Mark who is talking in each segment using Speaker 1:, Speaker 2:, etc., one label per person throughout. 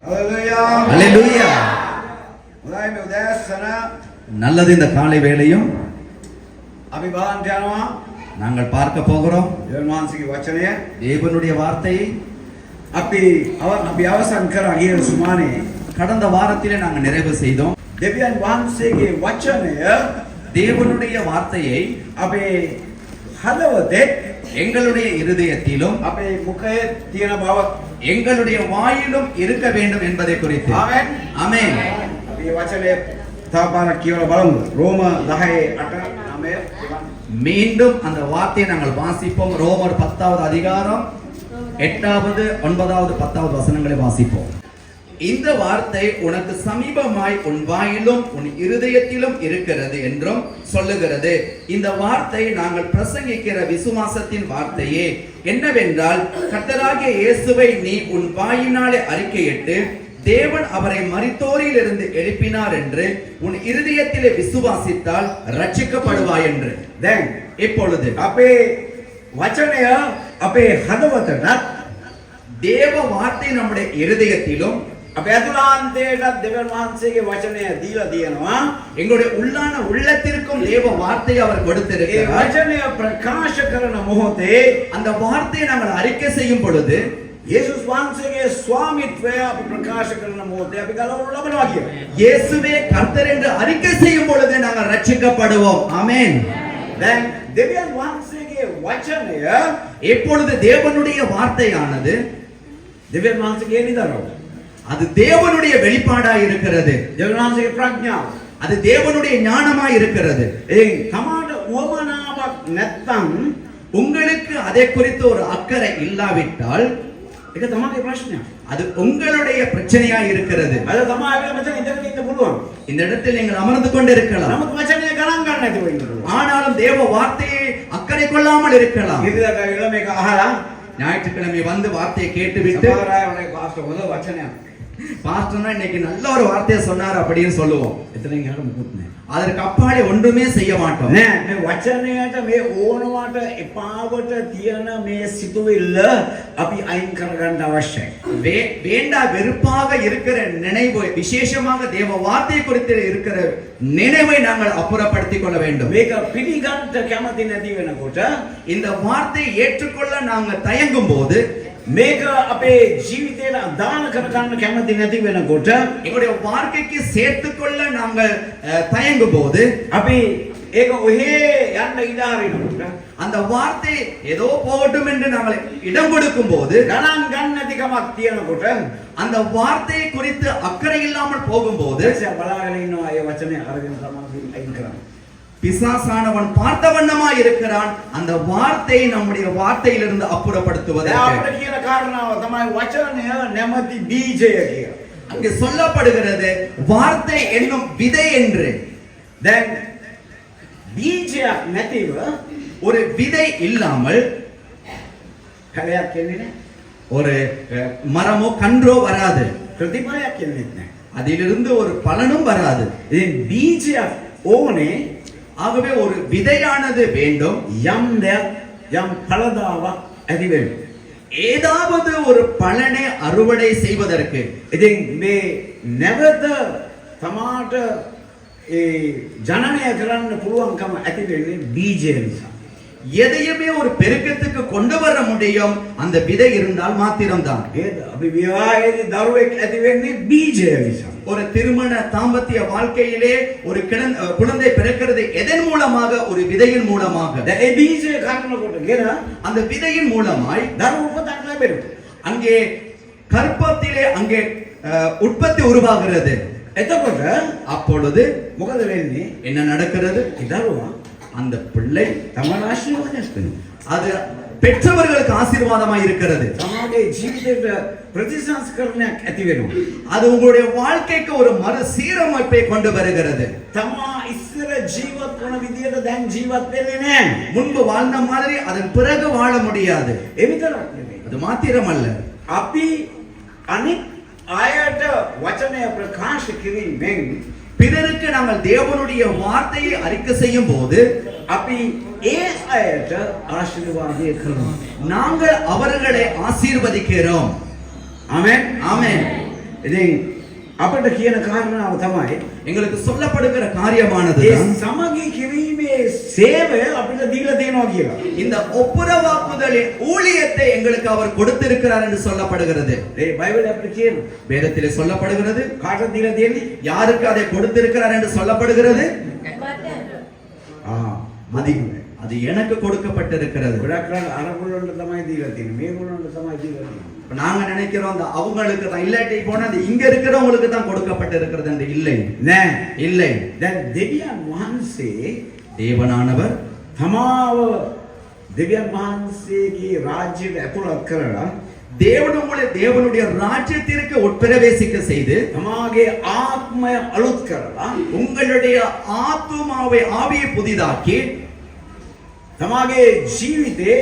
Speaker 1: ஹalleluya. நல்லது. இந்த காலை வேளையும் நாங்கள் பார்க்க போகிறோம் தேவனுடைய வார்த்தையை. கடந்த வாரத்திலே நாங்கள் நிறைவு செய்தோம். தேவனுடைய வார்த்தையை எங்களுடைய இருதயத்திலும் எங்களுடைய வாயிலும் இருக்க வேண்டும் என்பதை குறித்து. ஆமென். மீண்டும் அந்த வார்த்தையை நாங்கள் வாசிப்போம். ரோமர் 10வது அதிகாரம் 8வது 9வது 10வது வசனங்களை வாசிப்போம். இந்த வார்த்தை உனக்கு சமீபமாய் உன் வாயிலும் உன் இருதயத்திலும் இருக்கிறது என்றும் சொல்லுகிறது. இந்த வார்த்தை நாங்கள் பிரசங்கிக்கிற விசுவாசத்தின் வார்த்தையே. என்னவென்றால், கர்த்தராகிய இயேசுவை நீ உன் வாயினாலே அறிக்கையிட்டு தேவன் அவரை மரித்தோரில் இருந்து எழுப்பினார் என்று உன் இருதயத்திலே விசுவாசித்தால் ரட்சிக்கப்படுவாய் என்று. இப்பொழுது தேவ வார்த்தை நம்முடைய இருதயத்திலும் எங்களுடைய உள்ளான உள்ளத்திற்கும் தேவ வார்த்தை அவர் கொடுத்திருக்கிறார். அந்த வார்த்தையை நாங்கள் அறிக்கை செய்யும் பொழுது இயேசுவே கர்த்தர் என்று அறிக்கை செய்யும் பொழுது நாங்கள் ரட்சிக்கப்படுவோம். ஆமென். எப்பொழுது தேவனுடைய வார்த்தையானது அது தேவனுடைய வெளிப்பாடாய் இருக்கிறது. அது தேவனுடைய ஞானமாய் இருக்கிறது. உங்களுக்கு அதை குறித்து ஒரு அக்கறை இல்லாவிட்டால் அது உங்களுடைய பிரச்சனையா இருக்கிறது. இந்த இடத்தில் நீங்கள் அமர்ந்து கொண்டு இருக்கலாம், ஆனாலும் தேவ வார்த்தையை அக்கறை கொள்ளாமல் இருக்கலாம். ஞாயிற்றுக்கிழமை வந்து வார்த்தையை கேட்டுவிட்டு பாஸ்டர்னா இன்னைக்கு நல்ல ஒரு வார்த்தையை சொன்னார் அப்படின்னு சொல்லுவோம். அதற்கு அப்பாலே ஒன்றுமே செய்ய மாட்டோம். வேண்டா வெறுப்பாக இருக்கிற நினைவு, விசேஷமாக தேவ வார்த்தை குறித்து இருக்கிற நினைவை நாங்கள் அப்புறப்படுத்திக் கொள்ள வேண்டும். இந்த வார்த்தையை ஏற்றுக்கொள்ள நாங்கள் தயங்கும் போது எங்களுடைய வாழ்க்கைக்கு சேர்த்துக்கொள்ள நாங்கள் தயங்கும் போது அந்த வார்த்தை ஏதோ போகட்டும் என்று நாங்கள் இடம் கொடுக்கும் போது, அந்த வார்த்தையை குறித்து அக்கறை இல்லாமல் போகும்போது பிசாசானவன் பார்த்த வண்ணமாய் இருக்கிறான். அந்த வார்த்தையை நம்முடைய வார்த்தையிலிருந்து அப்புறப்படுத்துவதற்கு அங்கே சொல்லப்படுகிறது வார்த்தை என்னும் விதை என்று. ஒரு விதை இல்லாமல் ஒரு மரமோ கன்றோ வராது. அதிலிருந்து ஒரு பலனும் வராது. ஆகவே ஒரு விதையானது வேண்டும். ஏதாவது ஒரு பலனை அறுவடை செய்வதற்கு எதையுமே ஒரு பெருக்கத்துக்கு கொண்டு வர முடியும் அந்த விதை இருந்தால் மாத்திரம்தான். ஒரு திருமண தாம்பத்திய வாழ்க்கையிலே ஒரு குழந்தை பிறக்கிறது எதன் மூலமாக? ஒரு விதையின் மூலமாக. அந்த விதையின் மூலமாய் அங்கே கர்ப்பத்திலே அங்கே உற்பத்தி உருவாகிறது. அப்பொழுது என்ன நடக்கிறது? அந்த பிள்ளை அது பெற்றவர்களுக்கு ஆசீர்வாதமாய் இருக்கிறது. அது உங்களுடைய வாழ்க்கைக்கு ஒரு மறு சீரமைப்பை கொண்டு வருகிறது. முன்பு வாழ்ந்த மாதிரி அதன் பிறகு வாழ முடியாது. அது மாத்திரமல்ல, பிறருக்கு நாங்கள் தேவனுடைய வார்த்தையை அறிக்கை செய்யும் போது நாங்கள் அவர்களை ஆசீர்வதிக்கிறோம். ஆமென், ஆமென்.
Speaker 2: ඉතින් අපිට කියන කාරණාව තමයි
Speaker 1: எங்களுக்கு சொல்லப்படுகிற காரியமானது
Speaker 2: ඒ සමගි කිරීමේ සේවය අපිට දීලා තියෙනවා කියලා.
Speaker 1: இந்த ஒப்புரவாக்குதலின் ஊழியத்தை எங்களுக்கு அவர் கொடுத்திருக்கிறார் என்று சொல்லப்படுகிறது.
Speaker 2: ඒ බයිබලෙ අපිට කියනවා.
Speaker 1: வேதத்திலே சொல்லப்படுகிறது.
Speaker 2: කාටද දීලා තියෙන්නේ?
Speaker 1: யாருக்கு அதை கொடுத்திருக்கிறார் என்று சொல்லப்படுகிறது? அது எனக்கு கொடுக்கப்பட்டிருக்கிறது.
Speaker 2: ගොඩක් කරලා අරගොල්ලන්ට තමයි දීලා තියෙන්නේ. මේගොල්ලන්ට තමයි දීලා තියෙන්නේ.
Speaker 1: நாங்க நினைக்கிறோம் அந்த அவங்களுக்கு தான் இல்லாட்டி போனா அது இங்க இருக்கிறவங்களுக்கு தான் கொடுக்கப்பட்டிருக்கிறது என்று இல்லை.
Speaker 2: නෑ.
Speaker 1: இல்லை.
Speaker 2: දැන් දෙවියන් වහන්සේ
Speaker 1: தேவனானவர்
Speaker 2: තමාව දෙවියන් වහන්සේගේ රාජ්‍යයට ඇතුළත් කරලා
Speaker 1: தேவனுடைய ராஜ்யத்திற்கு உட்பிரவேசிக்க செய்து
Speaker 2: තමාගේ ආත්මය අලුත් කරලා
Speaker 1: உங்களுடைய ஆத்துமாவை ஆவியை புதிதாக்கி
Speaker 2: තමාගේ ජීවිතේ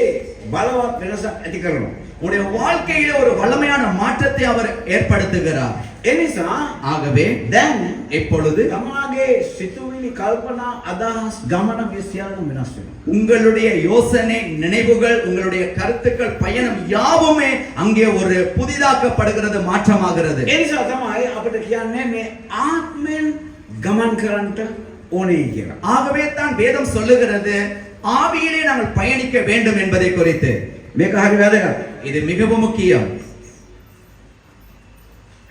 Speaker 2: බලවත් වෙනසක් ඇති කරනවා.
Speaker 1: உங்களுடைய வாழ்க்கையில ஒரு வல்லமையான மாற்றத்தை அவர் ஏற்படுத்துகிறார்.
Speaker 2: එනිසා
Speaker 1: ஆகவே
Speaker 2: දැන්
Speaker 1: இப்பொழுது
Speaker 2: තමාගේ සිතුවිලි කල්පනා අදහස් ගමන මේ සියල්ලම වෙනස් වෙනවා.
Speaker 1: உங்களுடைய யோசனை நினைவுகள் உங்களுடைய கருத்துக்கள் பயணம் யாவுமே அங்கே ஒரு புதிதாக்கப்படுகிறது மாற்றமாகிறது.
Speaker 2: එනිසා තමයි අපිට කියන්නේ මේ ආත්මෙන් ගමන් කරන්නට ඕනේ කියලා.
Speaker 1: ஆகவே தான் வேதம் சொல்லுகிறது ஆவியிலே நாங்கள் பயணிக்க வேண்டும் என்பதை குறித்து.
Speaker 2: මේක හරි වැදගත්.
Speaker 1: இது மிகவும் முக்கியம்.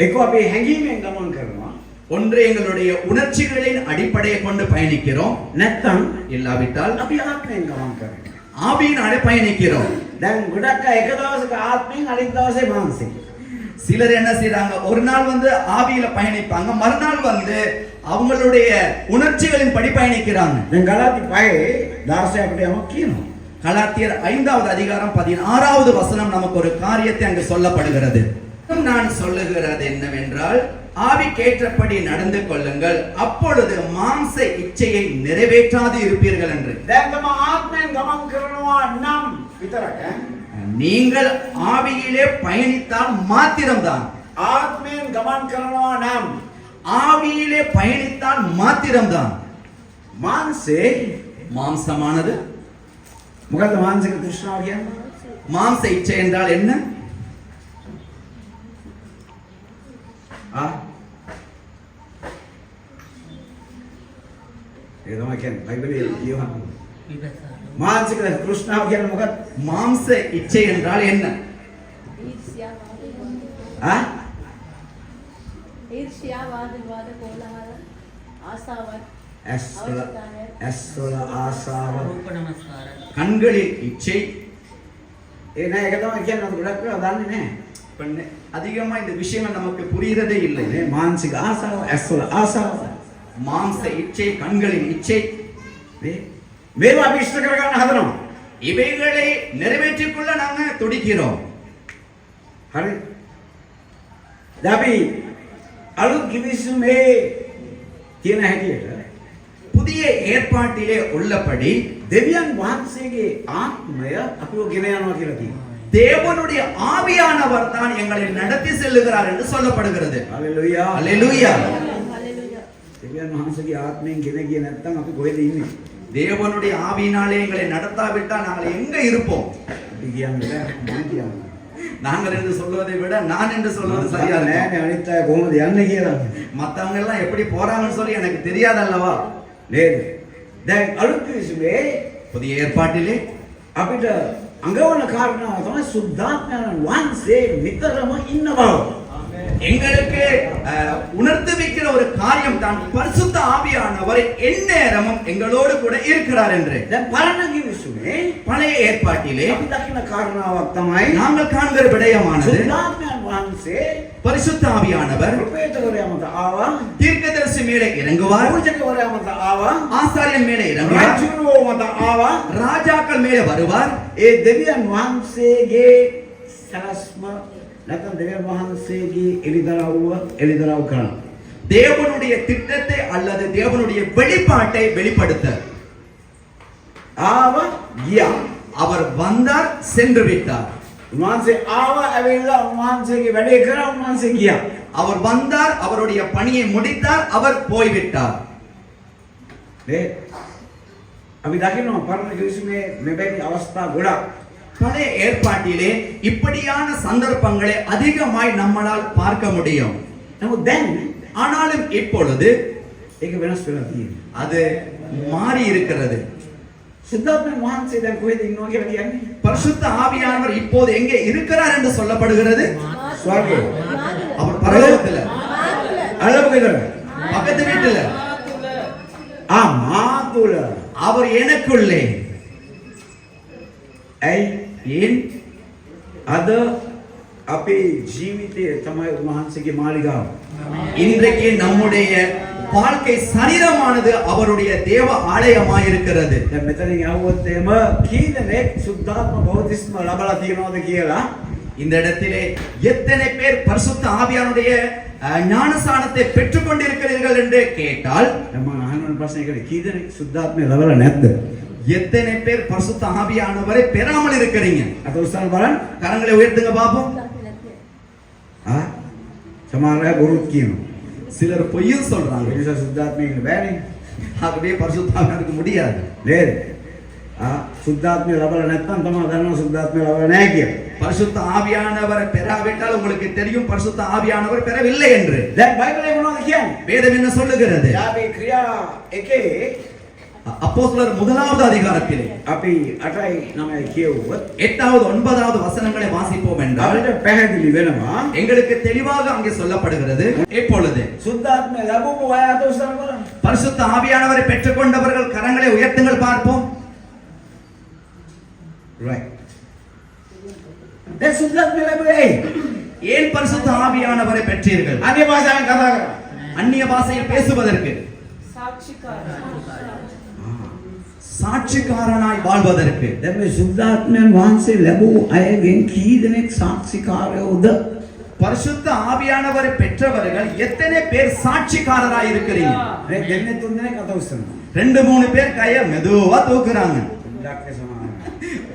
Speaker 2: ඒක අපි හැඟීමෙන් ගමන් කරනවා.
Speaker 1: ஒன்று எங்களுடைய உணர்ச்சிகளின் அடிப்படையை கொண்டு பயணிக்கிறோம்.
Speaker 2: නැත්නම්
Speaker 1: இல்லாவிட்டால்
Speaker 2: අපි ආත්මෙන් ගමන් කරනවා.
Speaker 1: ஆவியினாலே பயணிக்கிறோம்.
Speaker 2: දැන් ගොඩක් අය එක දවසක ආත්මෙන් අනිත් දවසේ මානසික.
Speaker 1: சிலர் என்ன செய்றாங்க ஒரு நாள் வந்து ஆவியில பயணிப்பாங்க மறுநாள் வந்து அவங்களுடைய உணர்ச்சிகளின் படி பயணிக்கிறாங்க.
Speaker 2: දැන් ගලාති 5 16 අපිට යමක් කියනවා.
Speaker 1: கலாத்தியர் 5வது அதிகாரம் 16வது வசனம் நமக்கு ஒரு காரியத்தை அங்கு சொல்லப்படுகிறது. நான் சொல்லுகிறது என்னவென்றால் ஆவிக்கேற்றபடி நடந்து கொள்ளுங்கள் அப்பொழுது மாம்ச இச்சையை நிறைவேற்றாது இருப்பீர்கள் என்று.
Speaker 2: දැන් තම ආත්මෙන් ගමන් කරනවා නම් විතරක්
Speaker 1: நீங்கள் ஆவியிலே பயணித்தால் மாத்திரம்தான்.
Speaker 2: ආත්මෙන් ගමන් කරනවා නම්
Speaker 1: ஆவியிலே பயணித்தால் மாத்திரம்தான்.
Speaker 2: මාංශේ
Speaker 1: மாம்சமானது
Speaker 2: මොකද්ද මානසික තෘෂ්ණාව කියන්නේ?
Speaker 1: மாம்ச இச்சை என்றால் என்ன?
Speaker 2: ඒ තමයි කියන්නේ බයිබලයේ කියවන. මානසික තෘෂ්ණාව කියන්නේ මොකක්ද?
Speaker 1: மாம்ச இச்சை என்றால் என்ன?
Speaker 3: ඊර්ෂ්‍යා වාද කෝලහල ආසාවන්
Speaker 2: ඇස්වල ආසාව
Speaker 1: கண்களில் இச்சை.
Speaker 2: ඒ නෑ ඒක තමයි කියන්නේ අපි ගොඩක් වෙලා දන්නේ නෑ.
Speaker 1: அதிகமா இந்த விஷயங்கள் நமக்கு புரியறதே இல்லை.
Speaker 2: මේ මානසික ආසාව ඇස්වල ආසාව
Speaker 1: மாம்ச இச்சை கண்களின் இச்சை
Speaker 2: මේවා අපි ඉෂ්ට කරගන්න හදනවා.
Speaker 1: இவைகளை நிறைவேற்றிக் கொள்ள நாங்க துடிக்கிறோம்.
Speaker 2: හරි. දැන් අපි අලුත් කිවිසුමේ තියෙන හැටියට
Speaker 1: புதிய ஏற்பாட்டிலே உள்ளபடி
Speaker 2: දෙවියන් වහන්සේගේ ආත්මය අපිව ගෙන යනවා කියලා තියෙනවා.
Speaker 1: தேவனுடைய ஆவியானவர் தான் எங்களை நடத்தி செல்லுகிறார் என்று சொல்லப்படுகிறது.
Speaker 2: ஹalleluya
Speaker 1: ஹalleluya.
Speaker 2: දෙවියන් වහන්සේගේ ආත්මයෙන් ගෙන ගියේ නැත්නම් අපි කොහෙද ඉන්නේ?
Speaker 1: தேவனுடைய ஆவியினாலே எங்களை நடத்தாவிட்டால் நாங்கள் எங்க இருப்போம்?
Speaker 2: අපි කියන්නේ මම කියන්නේ.
Speaker 1: நாங்கள் என்று சொல்வதை விட நான் என்று சொல்வது சரியா
Speaker 2: නෑ නේ අනිත් අය කොහොමද යන්නේ කියලා.
Speaker 1: மத்தவங்க எல்லாம் எப்படி போறாங்கன்னு சொல்லி எனக்கு தெரியாது அல்லவா?
Speaker 2: නේද? දැන් අලුත් කිවිසුමේ
Speaker 1: புதிய ஏற்பாட்டிலே
Speaker 2: අපිට අඟවන කාරණාව තමයි සුද්ධාත්මයන් වහන්සේ නිතරම ඉන්න බව.
Speaker 1: எங்களுக்கு உணர்த்துவிக்கிற ஒரு காரியம் தான் பரிசுத்த ஆவியானவர் எந்நேரமும் எங்களோடு கூட இருக்கிறார் என்று.
Speaker 2: දැන් පරණ කිවිසුමේ
Speaker 1: பழைய ஏற்பாட்டிலே
Speaker 2: අපි දකින කාරණාවක් තමයි
Speaker 1: நாங்கள் காண்கிற விடயமானது
Speaker 2: සුද්ධාත්මයන් වහන්සේ
Speaker 1: பரிசுத்த ஆவியானவர்
Speaker 2: ප්‍රේතවරයා මත ආවා,
Speaker 1: தீர்க்கதரிசி மேலே இறங்குவார்,
Speaker 2: පූජකවරයා මත ආවා,
Speaker 1: ஆசாரியன் மேலே இறங்குவார்,
Speaker 2: රාජ්‍යවෝ මත ආවා.
Speaker 1: ராஜாக்கள் மேலே வருவார்.
Speaker 2: ඒ දෙවියන් වහන්සේගේ සලස්ම නැත්නම් දෙවියන් වහන්සේගේ එළිදරව් කරන
Speaker 1: தேவனுடைய திட்டத்தை அல்லது தேவனுடைய வெளிப்பாட்டை வெளிப்படுத்த
Speaker 2: ආව ගියා.
Speaker 1: அவர் வந்தார், சென்று விட்டார்.
Speaker 2: උන්වහන්සේ ආව ඇවිල්ලා උන්වහන්සේගේ වැඩේ කරා, උන්වහන්සේ ගියා.
Speaker 1: அவர் வந்தார், அவருடைய பணியை முடித்தார், அவர் போய்விட்டார்.
Speaker 2: නේ අපි දකිනවා පරණ කිවිසුමේ මෙබැවි අවස්ථා ගොඩක්.
Speaker 1: பழைய ஏற்பாட்டிலே இப்படியான சந்தர்ப்பங்களை அதிகமாய் நம்மளால் பார்க்க முடியும்.
Speaker 2: නමුත් දැන්
Speaker 1: ஆனாலும் இப்பொழுது
Speaker 2: ඒක වෙනස් වෙලා තියෙනවා.
Speaker 1: அது மாறி இருக்கிறது.
Speaker 2: සුද්ධාත්මයන් වහන්සේ දැන් කොහෙද ඉන්නවා කියලා කියන්නේ?
Speaker 1: பரிசுத்த ஆவியானவர் இப்போது எங்கே இருக்கிறார் என்று சொல்லப்படுகிறது?
Speaker 2: ස්වර්ගයේ.
Speaker 1: அவர் பரலோகத்துல,
Speaker 2: අල්ලපු ගෙදර.
Speaker 1: பக்கத்து வீட்டுல,
Speaker 2: මා තුල.
Speaker 1: அவர் எனக்குள்ளே.
Speaker 2: ඇයි?
Speaker 1: ஏன்?
Speaker 2: අද අපේ ජීවිතය තමයි උන්වහන්සේගේ මාලිගාව.
Speaker 1: இன்றைக்கு நம்முடைய வாழ்க்கை சரீரமானது அவருடைய தேவ ஆலயமாய் இருக்கிறது.
Speaker 2: දැන් මෙතනින් ආවොත් එම කී දෙනෙක් සුද්ධාත්ම බෞතිස්ම ලබලා තියෙනවද කියලා
Speaker 1: இந்த இடத்திலே எத்தனை பேர் பரிசுத்த ஆவியானுடைய ஞானசானத்தை பெற்றுக் கொண்டிருக்கிறீர்கள் என்று கேட்டால்,
Speaker 2: දැන් මම අහන ප්‍රශ්නේ කී දෙනෙක් සුද්ධාත්මය ලබලා නැද්ද?
Speaker 1: எத்தனை பேர் பரிசுத்த ஆவியானவரை பெறாமல் இருக்கிறீங்க?
Speaker 2: අත උස්සන්න බලන්න.
Speaker 1: கரங்களை உயர்த்துங்க பாப்போம்.
Speaker 2: සමහර අය බොරුත් කියනවා.
Speaker 1: சிலர் பொய்யும் சொல்றாங்க.
Speaker 2: ඒ නිසා සුද්ධාත්මය ඉන්න බෑනේ.
Speaker 1: ஆகவே பரிசுத்த ஆவியானவருக்கு முடியாது.
Speaker 2: නේද? සුද්ධාත්මය ලබලා නැත්නම් තමයි දන්නවා සුද්ධාත්මය ලබලා නැහැ කියලා.
Speaker 1: பரிசுத்த ஆவியானவரை பெறாவிட்டால் உங்களுக்கு தெரியும் பரிசுத்த ஆவியானவர் பெறவில்லை என்று.
Speaker 2: දැන් බයිබලයේ මොනවද කියන්නේ?
Speaker 1: வேதம் என்ன சொல்லுகிறது?
Speaker 2: යාපේ ක්‍රියා එකේ
Speaker 1: அப்போஸ்தலர் முதலாவது அதிகாரத்திலே
Speaker 2: අපි 8යි 9යි කියවුවොත්
Speaker 1: 8வது 9வது வசனங்களை வாசிப்போம் என்றால்
Speaker 2: අපිට පැහැදිලි වෙනවා
Speaker 1: எங்களுக்கு தெளிவாக அங்கே சொல்லப்படுகிறது. இப்பொழுது
Speaker 2: සුද්ධාත්මය ලැබුණු අය අත උස්සන්න බලන්න.
Speaker 1: பரிசுத்த ஆவியானவரை பெற்றுக்கொண்டவர்கள் கரங்களை உயர்த்துங்கள் பார்ப்போம்.
Speaker 2: right. දැන් සුද්ධාත්මය ලැබුවේ
Speaker 1: ஏன் பரிசுத்த ஆவியானவரை பெற்றீர்கள்?
Speaker 2: අන්‍ය භාෂාවෙන් කතා කරා.
Speaker 1: அந்நிய பாஷையில் பேசுவதற்கு, சாட்சிக்காரனாய் வாழ்வதற்கு.
Speaker 2: දැන් මේ සුද්ධාත්මයන් වහන්සේ ලැබුව අයගෙන් කී දෙනෙක් සාක්ෂිකාරයෝද?
Speaker 1: பரிசுத்த ஆவியானவரை பெற்றவர்கள் எத்தனை பேர் சாட்சிக்காரராய் இருக்கிறீங்க?
Speaker 2: මේ දෙන්නේ තුන් දෙනෙක් අත උස්සනවා.
Speaker 1: 2-3 பேர் கைய மெதுவா தூக்குறாங்க.
Speaker 2: ඩාක්ටර් සමාන.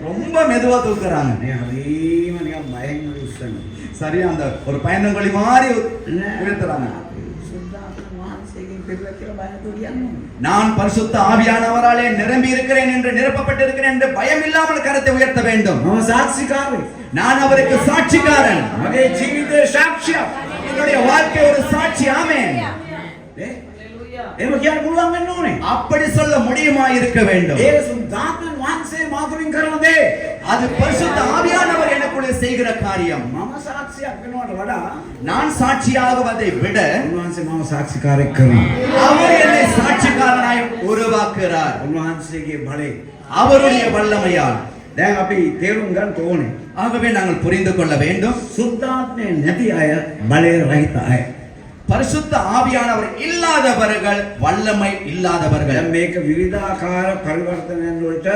Speaker 1: ரொம்ப மெதுவா தூக்குறாங்க.
Speaker 2: මේ හරීම නිකන් බයෙන් උස්සනවා.
Speaker 1: சரியா அந்த ஒரு பயணங்கொழி மாதிரி உயர்த்துறாங்க.
Speaker 2: සුද්ධාත්මයන් වහන්සේගෙන් පිළිවෙල කියලා බයතු කියන්නේ.
Speaker 1: நான் பரிசுத்த ஆவியானவராலே நிரம்பி இருக்கிறேன் என்று நிரப்பப்பட்டிருக்கிறேன் என்று பயம் இல்லாமல் கரத்தை உயர்த்த வேண்டும்.
Speaker 2: මම සාක්ෂිකාරයෙක්.
Speaker 1: நான் அவருக்கு சாட்சிக்காரன்.
Speaker 2: මගේ ජීවිතේ සාක්ෂියක්.
Speaker 1: என்னுடைய வாழ்க்கை ஒரு சாட்சி. ஆமென்.
Speaker 2: එහෙම කියන්න පුළුවන් වෙන්න ඕනේ.
Speaker 1: அப்படி சொல்ல முடியுமா இருக்க வேண்டும்.
Speaker 2: ඒ සුද්ධාත්මයන් වහන්සේ මාතුලින් කරන දේ.
Speaker 1: அது பரிசுத்த ஆவியானவர் எனக்குள்ளே செய்கிற காரியம்.
Speaker 2: මම සාක්ෂියක් වෙනවට වඩා
Speaker 1: நான் சாட்சியாகுவதை விட
Speaker 2: උන්වහන්සේ මම සාක්ෂිකාරයෙක් කරනවා.
Speaker 1: அவர் என்னை சாட்சிக்காரனாய் உருவாக்குகிறார்.
Speaker 2: උන්වහන්සේගේ බලේ.
Speaker 1: அவருடைய வல்லமையால்.
Speaker 2: දැන් අපි තේරුම් ගන්න ඕනේ.
Speaker 1: ஆகவே நாங்கள் புரிந்து கொள்ள வேண்டும்.
Speaker 2: සුද්ධාත්මය නැති අය බලය රහිත අය.
Speaker 1: பரிசுத்த ஆவியானவர் இல்லாதவர்கள் வல்லமை இல்லாதவர்கள்.
Speaker 2: දැන් මේක විවිධාකාර පරිවර්තනයන් වලට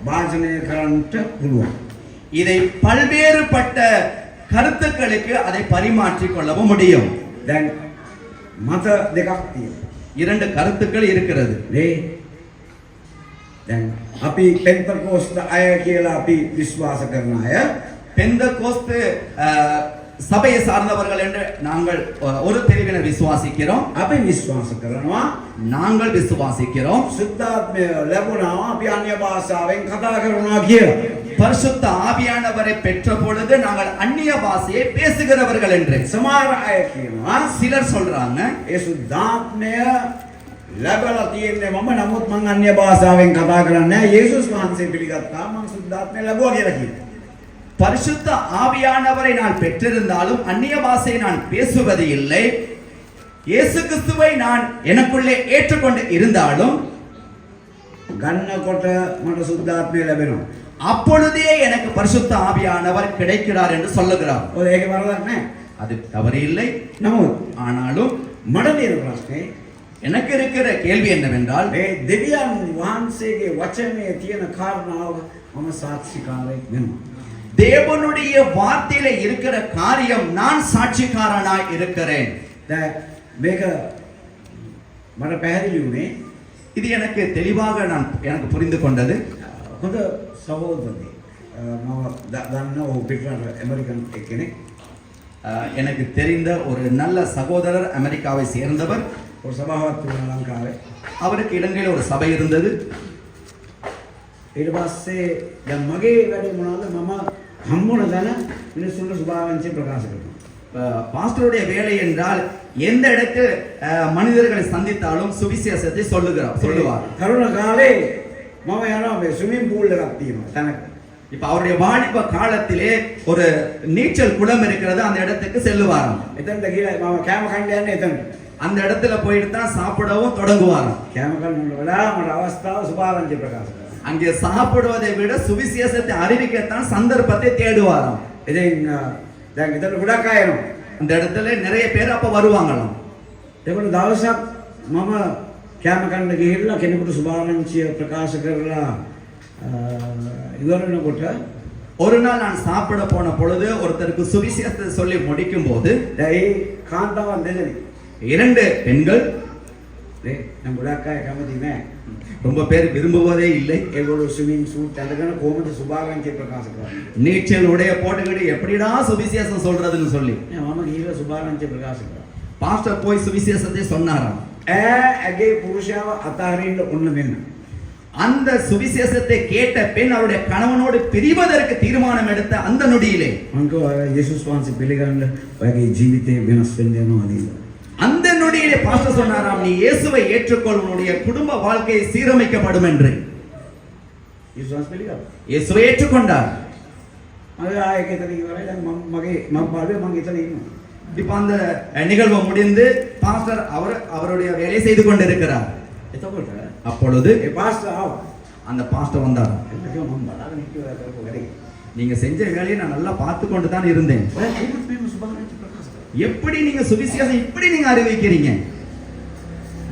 Speaker 2: භාජනය කරන්නට පුළුවන්.
Speaker 1: இதை பல்வேறுபட்ட கருத்துக்களுக்கு அதை பரிமாற்றிக் கொள்ளவும் முடியும்.
Speaker 2: දැන් මත දෙකක් තියෙනවා.
Speaker 1: 2 கருத்துக்கள் இருக்கிறது.
Speaker 2: නේ දැන් අපි පෙන්තකෝස්ත අය කියලා අපි විශ්වාස කරන අය
Speaker 1: பெந்தகோஸ்து சபையை சார்ந்தவர்கள் என்று நாங்கள் ஒரு பிரிவினர் விசுவாசிக்கிறோம்.
Speaker 2: අපි විශ්වාස කරනවා
Speaker 1: நாங்கள் விசுவாசிக்கிறோம்
Speaker 2: සුද්ධාත්මය ලැබුණා අපි අන්‍ය භාෂාවෙන් කතා කරනවා කියලා.
Speaker 1: பரிசுத்த ஆவியானவரை பெற்ற பொழுது நாங்கள் அந்நிய பாஷையை பேசுகிறவர்கள் என்று.
Speaker 2: සමහර අය කියනවා
Speaker 1: சிலர் சொல்றாங்க
Speaker 2: ඒ සුද්ධාත්මය ලැබලා තියෙන්නේ මම නමුත් මං අන්‍ය භාෂාවෙන් කතා කරන්නේ නැහැ. යේසුස් වහන්සේ පිළිගත්තා මං සුද්ධාත්මය ලැබුවා කියලා කියනවා.
Speaker 1: பரிசுத்த ஆவியானவரை நான் பெற்றிருந்தாலும் அந்நிய பாஷையை நான் பேசுவது இல்லை. இயேசு கிறிஸ்துவை நான் எனக்குள்ளே ஏற்றுக்கொண்டு இருந்தாலும்
Speaker 2: ගන්නකොට මට සුද්ධාත්මය ලැබෙනවා.
Speaker 1: அப்பொழுதே எனக்கு பரிசுத்த ஆவியானவர் கிடைக்கிறார் என்று சொல்லுகிறார்.
Speaker 2: ඔය ඒකේ වරදක් නැහැ.
Speaker 1: அது தவறு இல்லை.
Speaker 2: නමුත්
Speaker 1: ஆனாலும்
Speaker 2: මට තියෙන ප්‍රශ්නේ
Speaker 1: எனக்கு இருக்கிற கேள்வி என்னவென்றால்
Speaker 2: මේ දෙවියන් වහන්සේගේ වචනේ තියෙන කාරණාව මම සාක්ෂිකාරයෙක් වෙනවා.
Speaker 1: தேவனுடைய வார்த்தையில இருக்கிற காரியம் நான் சாட்சிக்காரனாய் இருக்கிறேன்.
Speaker 2: දැන් මේක මට පැහැදිලි වුණේ
Speaker 1: இது எனக்கு தெளிவாக எனக்கு புரிந்து கொண்டது.
Speaker 2: හොඳ සහෝදරයෙක් මම දන්න ඔහු පිටරට ඇමරිකන් කෙනෙක්.
Speaker 1: எனக்கு தெரிந்த ஒரு நல்ல சகோதரர் அமெரிக்காவை சேர்ந்தவர்.
Speaker 2: ஒரு සභාවක් තිබුණා ලංකාවේ.
Speaker 1: அவருக்கு இலங்கையில் ஒரு சபை இருந்தது.
Speaker 2: ඊට පස්සේ දැන් මගේ වැඩේ මොනවද මම හම්බුන දන මිනිස්සුන්ට සුභාවංශය ප්‍රකාශ කරනවා.
Speaker 1: பாஸ்டருடைய வேலை என்றால் எந்த இடத்தில் மனிதர்களை சந்தித்தாலும் சுவிசேஷத்தை சொல்லுவார்.
Speaker 2: තරුණ කාලේ මම යනවා මේ ස්විමින් pool එකක් තියෙනවා තැනක.
Speaker 1: இப்ப அவருடைய வாலிப காலத்திலே ஒரு நீச்சல் குளம் இருக்கிறது, அந்த இடத்துக்கு செல்லுவாராம்.
Speaker 2: එතනට ගිහලා මම කෑම කන්න යන්නේ එතනට.
Speaker 1: அந்த இடத்துல போயிட்டு தான் சாப்பிடவும் தொடங்குவாராம்.
Speaker 2: කෑම කන්න වඩා මට අවස්ථාව සුභාරංචි ප්‍රකාශ කරනවා.
Speaker 1: அங்கே சாப்பிடுவதை விட சுவிசேஷத்தை அறிவிக்கத்தான் சந்தர்ப்பத்தை தேடுவாராம்.
Speaker 2: ඉතින් දැන් එතන ගොඩක් අය එනවා.
Speaker 1: அந்த இடத்துல நிறைய பேர் அப்ப வருவாங்களாம்.
Speaker 2: ඒකට දවසක් මම කෑම කන්න ගිහිල්ලා කෙනෙකුට සුභාරංචිය ප්‍රකාශ කරලා ඉවරනකොට
Speaker 1: ஒரு நாள் நான் சாப்பிட போன பொழுது ஒருத்தருக்கு சுவிசேஷத்தை சொல்லி முடிக்கும் போது
Speaker 2: දැන් ඒ කාන්තාවන් දෙදෙනෙක්
Speaker 1: இரண்டு பெண்கள்,
Speaker 2: දැන් ගොඩක් අය කැමති නෑ.
Speaker 1: ரொம்ப பேர் விரும்புவதே இல்லை,
Speaker 2: ඒගොල්ලෝ ස්විමින් සූට් අඳගෙන කොහොමද සුභාරංචිය ප්‍රකාශ කරන්නේ?
Speaker 1: நீச்சல் உடைய போட்டுக்கிட்டு எப்படிடா சுவிசேஷம் சொல்றதுன்னு சொல்லி
Speaker 2: නෑ මම ගිහිල්ලා සුභාරංචිය ප්‍රකාශ කරා.
Speaker 1: பாஸ்டர் போய் சுவிசேஷத்தை சொன்னாராம்.
Speaker 2: ඇගේ පුරුෂයාව අතහරින්න ඔන්න දෙන්න.
Speaker 1: அந்த சுவிசேஷத்தை கேட்ட பெண் அவருடைய கணவனோடு பிரிவதற்கு தீர்மானம் எடுத்த அந்த நொடியிலே
Speaker 2: මං කිව්වා යේසුස් වහන්සේ පිළිගන්න ඔයගේ ජීවිතේ වෙනස් වෙන්න යනවා නේද?
Speaker 1: அந்த நொடியிலே பாஸ்டர் சொன்னாராம், நீ இயேசுவை ஏற்றுக்கொள், உன்னுடைய குடும்ப வாழ்க்கை சீரமைக்கப்படும் என்று.
Speaker 2: යේසුස් වහන්සේ පිළිගත්තා.
Speaker 1: இயேசுவை ஏற்றுக்கொண்டார்.
Speaker 2: මම ආයෙ කෙතන ඉවරයි දැන් මම පාඩුවේ මං එතන ඉන්නවා.
Speaker 1: இப்ப அந்த நிகழ்வு முடிந்து பாஸ்டர் அவருடைய வேலையை செய்து கொண்டிருக்கிறார்.
Speaker 2: එතකොට
Speaker 1: அப்பொழுது
Speaker 2: ඒ පාස්ටර් ආවා.
Speaker 1: அந்த பாஸ்டர் வந்தார்.
Speaker 2: එතන කිව්වා මම බලාගෙන හිටියා කරපු වැඩේ.
Speaker 1: நீங்க செஞ்ச வேலையை நான் நல்லா பார்த்து கொண்டு தான் இருந்தேன்.
Speaker 2: ඔය කොහොමද මේ සුභාරංචි ප්‍රකාශ කරන්නේ?
Speaker 1: எப்படி நீங்க சுவிசேஷம் இப்படி நீங்க அறிவிக்கிறீங்க?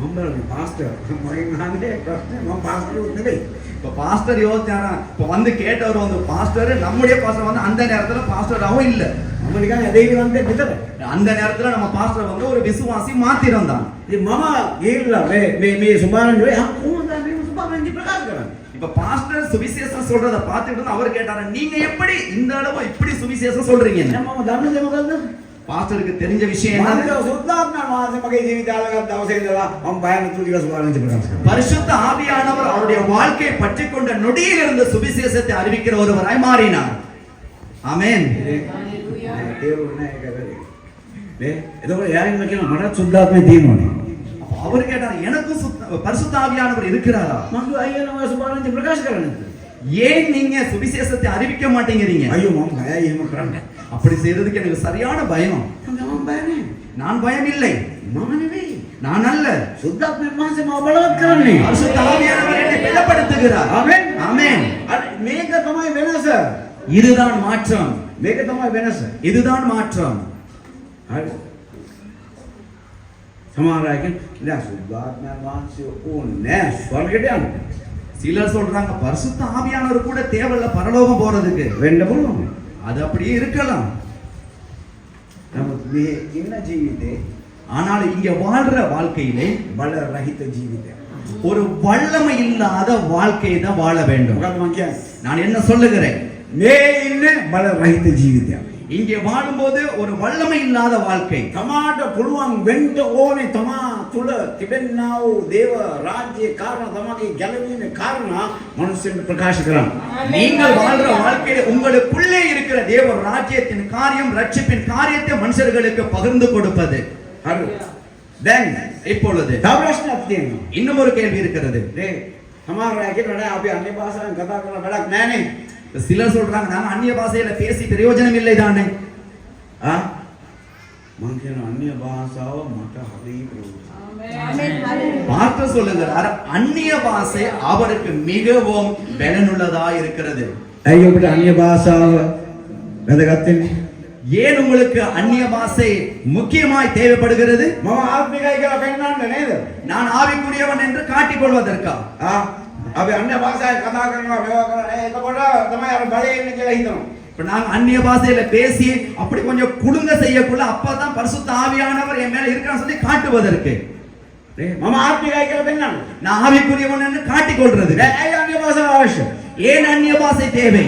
Speaker 2: මම බලන්නේ පාස්ටර් මගෙන් අහන්නේ ප්‍රශ්නේ මම පාස්ටර් උත් නෙවෙයි.
Speaker 1: இப்ப பாஸ்டர் யோசிச்சாரா, இப்ப வந்து கேட்டவர் வந்து பாஸ்டர், நம்முடைய பாஸ்டர் வந்து அந்த நேரத்துல பாஸ்டராவும் இல்ல.
Speaker 2: මම නිකන් ඇදහිලිවන්තෙක් විතරයි.
Speaker 1: அந்த நேரத்துல நம்ம பாஸ்டர் வந்து ஒரு விசுவாசி மாத்திரம் தான்.
Speaker 2: ඉතින් මම ගිහිල්ලා මේ සුභාරංචි කොහොමද මේ සුභාරංචි ප්‍රකාශ කරන්නේ?
Speaker 1: இப்ப பாஸ்டர் சுவிசேஷம் சொல்றத பார்த்துட்டு அவர் கேட்டாரா, நீங்க எப்படி இந்த அளவு இப்படி சுவிசேஷம் சொல்றீங்க?
Speaker 2: දැන් මම දන්නේ මොකද්ද?
Speaker 1: பாஸ்டருக்கு தெரிஞ்ச விஷயம் என்ன?
Speaker 2: මම සුද්ධාත්ම වාසය මගේ ජීවිතය අලගත් දවසේ ඉඳලා මම බය නැතුව කියලා සුභාරංචි ප්‍රකාශ කරනවා.
Speaker 1: பரிசுத்த ஆவியானவர் அவருடைய வாழ்க்கையை பற்றிக் கொண்ட நொடியில் இருந்து சுவிசேஷத்தை அறிவிக்கிற ஒருவராய் மாறினார். ஆமென்.
Speaker 2: හalleluya. තේරුණා ඒක වැඩි. නේ? එතකොට එයාගෙන කියනවා මටත් සුද්ධාත්මය තියෙනවනේ.
Speaker 1: அவர் கேட்டார், எனக்கும் பரிசுத்த ஆவியானவர் இருக்கிறாரா?
Speaker 2: මම කිව්වා අයියා නම සුභාරංචි ප්‍රකාශ කරන්නේ.
Speaker 1: ஏன் நீங்க சுவிசேஷத்தை அறிவிக்க மாட்டேங்கிறீங்க?
Speaker 2: අයියෝ මම බයයි එහෙම කරන්න.
Speaker 1: அப்படி செய்யறதுக்கு எனக்கு சரியான பயம்.
Speaker 2: මම බය නෑ.
Speaker 1: நான் பயம் இல்லை.
Speaker 2: මම නෙවෙයි.
Speaker 1: நான் அல்ல.
Speaker 2: සුද්ධාත්මය වහන්සේ මම බලවත් කරන්නේ.
Speaker 1: பரிசுத்த ஆவியானவர் என்னை பலப்படுத்துகிறார்.
Speaker 2: ආමෙන්.
Speaker 1: ஆமென்.
Speaker 2: මේක තමයි වෙනස.
Speaker 1: இதுதான் மாற்றம்.
Speaker 2: මේක තමයි වෙනස.
Speaker 1: இதுதான் மாற்றம்.
Speaker 2: හරි. සමහර අය කියන්නේ නෑ සුද්ධාත්මය වහන්සේ ඕනේ ස්වර්ගයට යන්න.
Speaker 1: சிலர் சொல்றாங்க பரிசுத்த ஆவியானவர் கூட தேவையில்ல பரலோகம் போறதுக்கு.
Speaker 2: වෙන්න පුළුවන්.
Speaker 1: அது அப்படியே இருக்கலாம்.
Speaker 2: නමුත් මේ ඉන්න ජීවිතේ
Speaker 1: ஆனால் இங்க வாழ்ற வாழ்க்கையிலே
Speaker 2: බල රහිත ජීවිතයක්.
Speaker 1: ஒரு வல்லமை இல்லாத வாழ்க்கையை தான் வாழ வேண்டும்.
Speaker 2: මොකද මං කියන්නේ?
Speaker 1: நான் என்ன சொல்லுகிறேன்?
Speaker 2: මේ ඉන්නේ බල රහිත ජීවිතයක්.
Speaker 1: இங்கே வாழும்போது ஒரு வல்லமை இல்லாத வாழ்க்கை.
Speaker 2: තමාට පුළුවන් වෙන්න ඕනේ තමා තුල තිබෙනා වූ දේව රාජ්‍යයේ කාරණා තමගේ ගැලවීමේ කාරණා මනුස්සයෙක් ප්‍රකාශ කරන්න.
Speaker 1: நீங்கள் வாழ்ற வாழ்க்கையில உங்களுக்குள்ளே இருக்கிற தேவ ராஜ்யத்தின் காரியம், ரட்சிப்பின் காரியத்தை மனுஷர்களுக்கு பகிர்ந்து கொடுப்பது.
Speaker 2: හරි. දැන්
Speaker 1: இப்பொழுது
Speaker 2: තව ප්‍රශ්නයක් තියෙනවා.
Speaker 1: இன்னும் ஒரு கேள்வி இருக்கிறது.
Speaker 2: නේ සමහර අය කියනවා නෑ අපි අන්‍ය භාෂාවෙන් කතා කරලා වැඩක් නෑනේ.
Speaker 1: சிலர் சொல்றாங்க நாங்க அந்நிய பாஷையில பேசி பிரயோஜனம் இல்லை தானே.
Speaker 2: මං කියන අන්‍ය භාෂාව මට හරි ප්‍රයෝජනයි.
Speaker 3: ආමෙන්.
Speaker 1: பார்த்து சொல்லுகிறார், அந்நிய பாஷை அவருக்கு மிகவும் பலனுள்ளதா இருக்கிறது.
Speaker 2: ඇයි ඔබට අන්‍ය භාෂාව වැදගත් වෙන්නේ?
Speaker 1: ஏன் உங்களுக்கு அந்நிய பாஷை முக்கியமாய் தேவைப்படுகிறது?
Speaker 2: මම ආත්මිකයි කියලා පෙන්නන්න නේද?
Speaker 1: நான் ஆவிக்குரியவன் என்று காட்டிக் கொள்வதற்கா?
Speaker 2: අපි අන්‍ය භාෂාවෙන් කතා කරනවා මේවා කරනවා එතකොට තමයි අර බලය එන්නේ කියලා හිතනවා.
Speaker 1: இப்ப நாங்க அந்நிய பாஷையில பேசி அப்படி கொஞ்சம் குடுங்க செய்யக்குள்ள அப்பதான் பரிசுத்த ஆவியானவர் என் மேல இருக்கான்னு சொல்லி காட்டுவதற்கு.
Speaker 2: මම ආත්මිකයි කියලා පෙන්නන්න.
Speaker 1: நான் ஆவிக்குரியவன் என்று காட்டிக் கொள்றது.
Speaker 2: ඇයි අන්‍ය භාෂාව අවශ්‍ය?
Speaker 1: ஏன் அந்நிய பாஷை தேவை?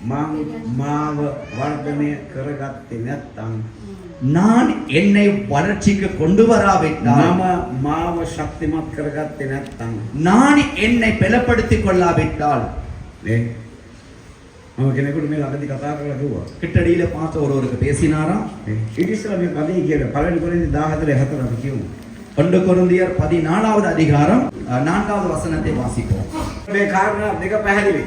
Speaker 2: මම මාව වර්ධනය කරගත්තේ නැත්නම්
Speaker 1: நான் என்னை வளர்ச்சிக்கு கொண்டு வராவிட்டால்,
Speaker 2: මම මාව ශක්තිමත් කරගත්තේ නැත්නම්
Speaker 1: நான் என்னை பலப்படுத்திக் கொள்ளாவிட்டால்,
Speaker 2: නේ මම කෙනෙකුට මේ ළඟදී කතා කරලා කිව්වා.
Speaker 1: கிட்டடியில பார்த்த ஒருவருக்கு பேசினாராம்.
Speaker 2: ඊට ඉස්සෙල්ලා මේ පදේ කියලා පළවෙනි කොරින්ති 14:4 අපි කියමු.
Speaker 1: 1 கொரிந்தியர் 14வது அதிகாரம் 4வது வசனத்தை வாசிப்போம்.
Speaker 2: මේ කාරණා දෙක පැහැදිලි.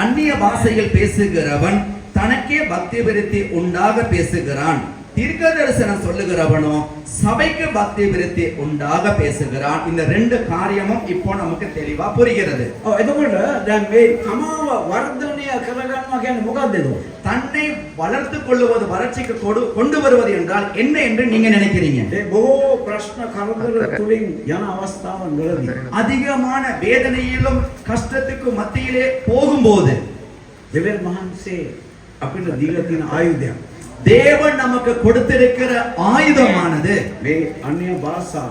Speaker 1: அந்நிய பாஷையில் பேசுகிறவன் தனக்கே பக்தி விருத்தி உண்டாக பேசுகிறான். தீர்க்க தரிசனம் சொல்லுகிறவனோ சபைக்கு பக்தி விருத்தி உண்டாக பேசுகிறான். இந்த ரெண்டு காரியமும் இப்போ நமக்கு தெளிவா புரிகிறது.
Speaker 2: ඔව් එතකොට දැන් මේ තමාව වර්ධනය කරගන්නවා කියන්නේ මොකක්ද ඒක?
Speaker 1: தன்னை வளர்த்துக் கொள்ளுவது வளர்ச்சிக்கு கொண்டு வருவது என்றால் என்ன என்று நீங்க நினைக்கிறீங்க?
Speaker 2: ඒ බොහෝ ප්‍රශ්න කරදර තුලින් යන අවස්ථාවන් වලදී
Speaker 1: அதிகமான வேதனையிலும் கஷ்டத்துக்கு மத்தியிலே போகும்போது
Speaker 2: දෙවියන් වහන්සේ අපිට දීලා තියෙන ආයුධයක්
Speaker 1: தேவன் நமக்கு கொடுத்திருக்கிற ஆயுதமானது
Speaker 2: මේ අන්‍ය භාෂාව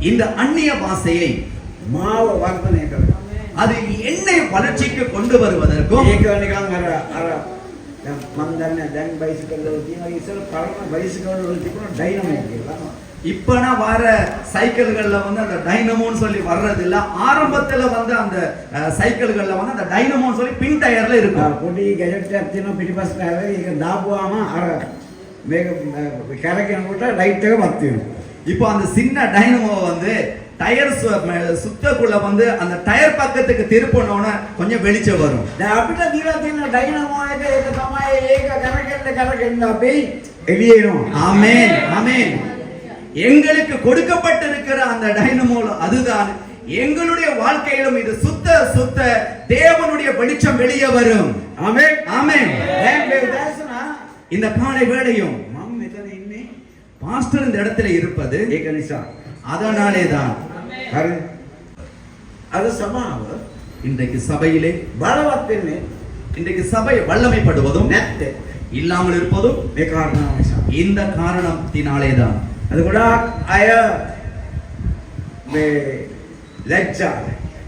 Speaker 1: இந்த அந்நிய பாஷையை
Speaker 2: මාව වර්ධනය කරගන්න.
Speaker 1: அது என்னை வளர்ச்சிக்கு கொண்டு வருவதற்கும்
Speaker 2: ඒක නිකන් අර දැන් මම දන්නේ දැන් බයිසිකල් වල තියෙනවා ඉස්සර පරණ බයිසිකල් වල තිබුණ ඩයිනමෝ කියලා.
Speaker 1: இப்ப நான் வர சைக்கிள்கள்ல வந்து அந்த டைனமோன்னு சொல்லி வர்றது இல்ல. ஆரம்பத்துல வந்து அந்த சைக்கிள்கள்ல வந்து அந்த டைனமோன்னு சொல்லி பின் டயர்ல இருக்கும்.
Speaker 2: පොඩි ගැජට් එකක් තියෙනවා පිටිපස්සට ආවේ ඒක දාපුවාම අර මේක කැරකෙනකොට ලයිට් එක මත් වෙනවා.
Speaker 1: இப்போ அந்த சின்ன டைனமோ வந்து டயர் சுத்தக்குள்ள வந்து அந்த டயர் பக்கத்துக்கு திருப்பணும்னா கொஞ்சம் வெளிச்சம் வரும்.
Speaker 2: දැන් අපිට දීලා තියෙන ඩයිනමෝ එක ඒක තමයි ඒක කැරකෙන්න අපි එළියේ එනවා.
Speaker 1: ஆமென் ஆமென். எங்களுக்கு கொடுக்கப்பட்டிருக்கிற அந்த டைனமோ அதுதான். எங்களுடைய வாழ்க்கையிலும் இது சுத்த தேவனுடைய வெளிச்சம் வெளியே வரும்.
Speaker 2: ආමේන්.
Speaker 1: ஆமென்.
Speaker 2: දැන් මේ දැසනා
Speaker 1: இந்த காலை வேளையும்
Speaker 2: මම මෙතන ඉන්නේ
Speaker 1: பாஸ்டர் இந்த இடத்துல இருப்பது
Speaker 2: ඒක නිසා.
Speaker 1: அதனாலே தான்.
Speaker 2: හරි. අද සමාව
Speaker 1: இன்றைக்கு சபையிலே
Speaker 2: බලවත් වෙන්නේ
Speaker 1: இன்றைக்கு சபை வல்லமைப்படுவதும்
Speaker 2: නැත්තේ
Speaker 1: இல்லாமல் இருப்பதும்
Speaker 2: මේ කාරණාව නිසා.
Speaker 1: இந்த காரணத்தினாலே தான்.
Speaker 2: අද ගොඩාක් අය මේ ලැජ්ජා